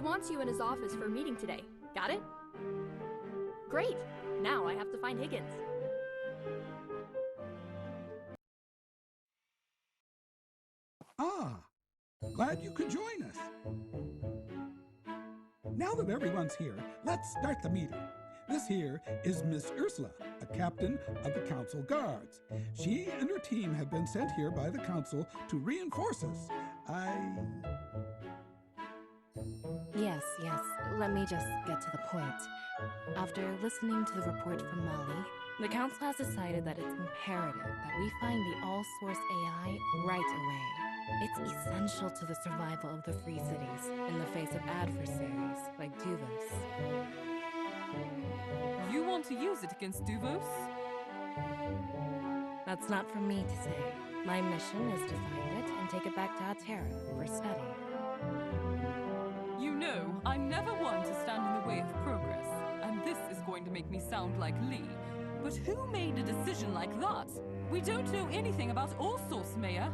He wants you in his office for a meeting today. Got it? Great! Now I have to find Higgins. Ah, glad you could join us. Now that everyone's here, let's start the meeting. This here is Miss Ursula, a captain of the council guards. She and her team have been sent here by the council to reinforce us. Yes. Let me just get to the point. After listening to the report from Molly, the council has decided that it's imperative that we find the all-source AI right away. It's essential to the survival of the Free Cities in the face of adversaries like Duvos. You want to use it against Duvos? That's not for me to say. My mission is to find it and take it back to Altera for study. You know, I'm never one to stand in the way of progress, and this is going to make me sound like Lee. But who made a decision like that? We don't know anything about All-Source, Mayor.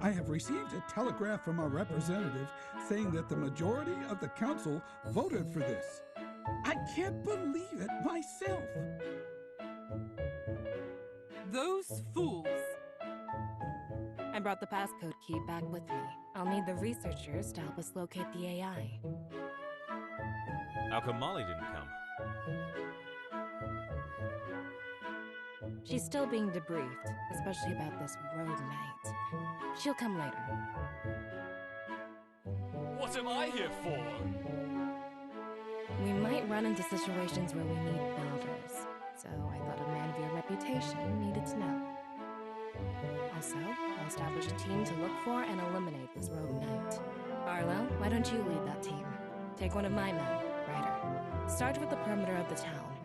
I have received a telegraph from a representative saying that the majority of the council voted for this. I can't believe it myself. Those fools. I brought the passcode key back with me. I'll need the researchers to help us locate the AI. How come Molly didn't come? She's still being debriefed, especially about this rogue knight. She'll come later. What am I here for? We might run into situations where we need builders, so I thought a man of your reputation needed to know. Also, I'll establish a team to look for and eliminate this rogue knight. Arlo, why don't you lead that team? Take one of my men, Ryder. Start with the perimeter of the town.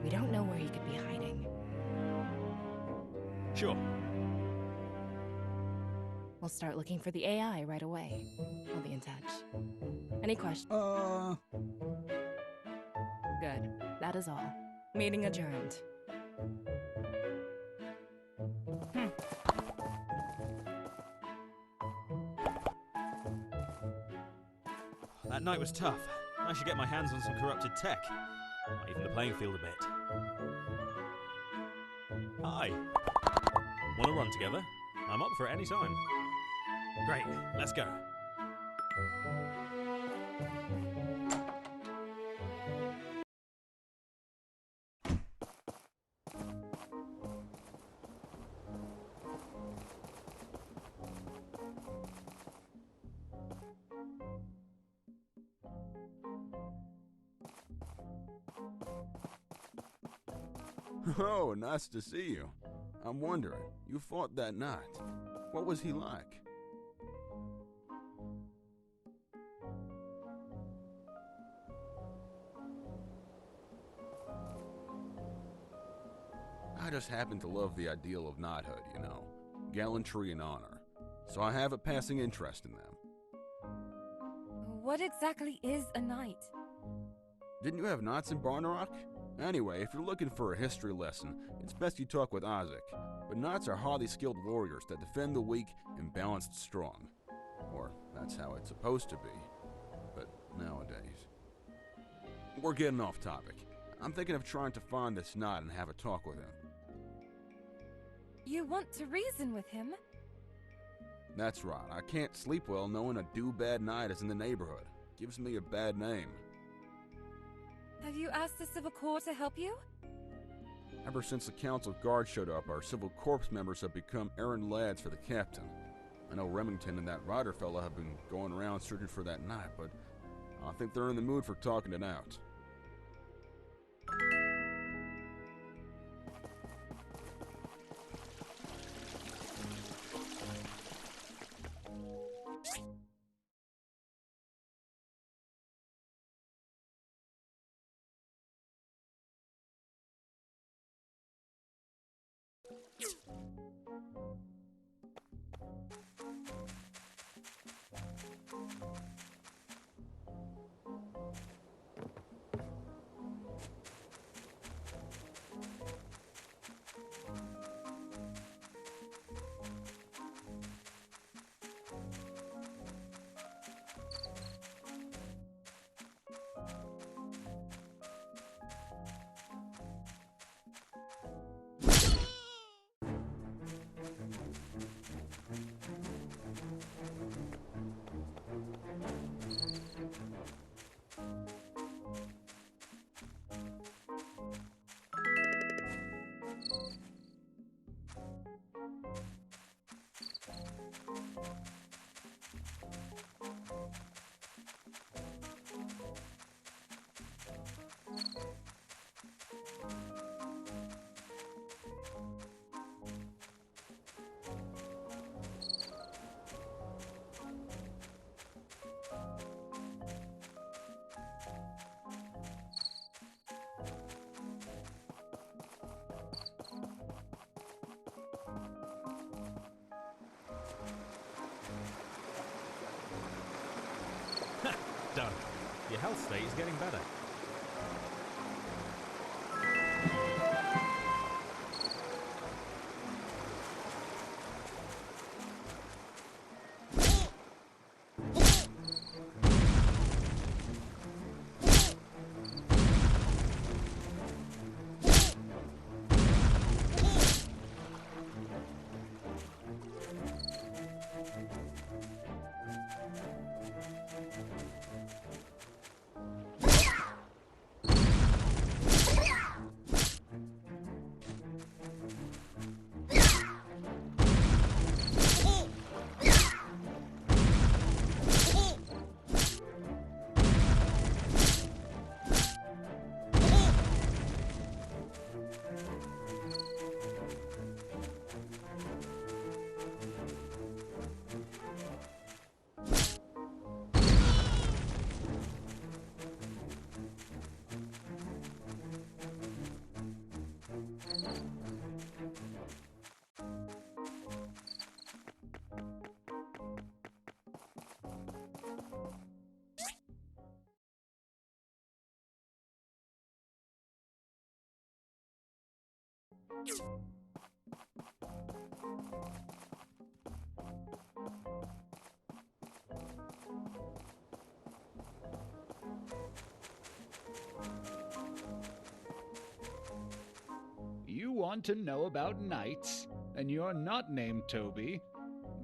We don't know where he could be hiding. Sure. We'll start looking for the AI right away. I'll be in touch. Any questions? Good. That is all. Meeting adjourned. That night was tough. I should get my hands on some corrupted tech. Might even the playing field a bit. Hi. Wanna run together? I'm up for it any time. Great, let's go. Oh, nice to see you. I'm wondering, you fought that knight. What was he like? I just happen to love the ideal of knighthood, you know. Gallantry and honor. So I have a passing interest in them. What exactly is a knight? Didn't you have knights in Barnarock? Anyway, if you're looking for a history lesson, it's best you talk with Isaac. But knights are highly skilled warriors that defend the weak and balance the strong. Or that's how it's supposed to be. But nowadays... We're getting off topic. I'm thinking of trying to find this knight and have a talk with him. You want to reason with him? That's right. I can't sleep well knowing a do-bad knight is in the neighborhood. Gives me a bad name. Have you asked the Civil Corps to help you? Ever since the Council Guard showed up, our Civil Corps members have become errand lads for the captain. I know Remington and that Ryder fella have been going around searching for that knight, but I think they're in the mood for talking it out. Your health state is getting better. You want to know about knights, and you're not named Toby?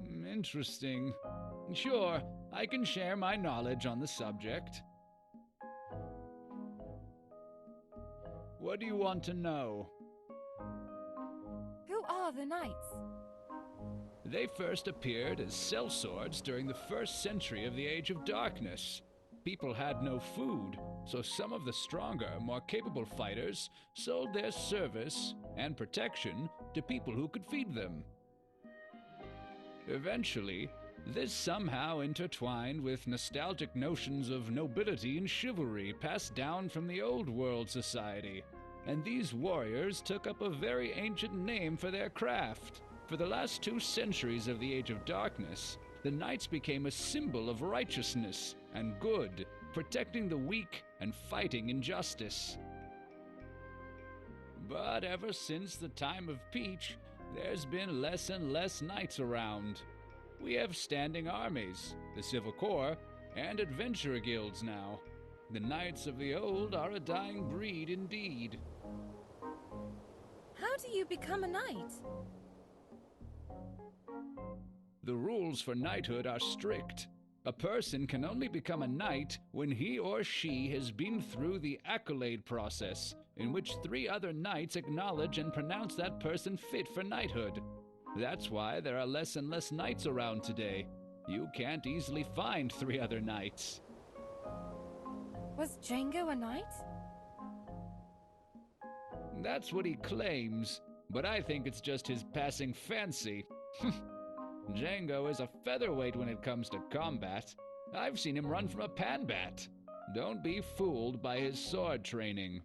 Interesting. Sure, I can share my knowledge on the subject. What do you want to know? Who are the knights? They first appeared as sellswords during the 1st century of the Age of Darkness. People had no food, so some of the stronger, more capable fighters sold their service and protection to people who could feed them. Eventually, this somehow intertwined with nostalgic notions of nobility and chivalry passed down from the old world society, and these warriors took up a very ancient name for their craft. For the last 2 centuries of the Age of Darkness, the knights became a symbol of righteousness and good, protecting the weak and fighting injustice. But ever since the time of Peach, there's been less and less knights around. We have standing armies, the Civil Corps, and adventurer guilds now. The knights of the old are a dying breed indeed. How do you become a knight? The rules for knighthood are strict. A person can only become a knight when he or she has been through the accolade process, in which 3 other knights acknowledge and pronounce that person fit for knighthood. That's why there are less and less knights around today. You can't easily find 3 other knights. Was Django a knight? That's what he claims, but I think it's just his passing fancy. Django is a featherweight when it comes to combat. I've seen him run from a panbat. Don't be fooled by his sword training.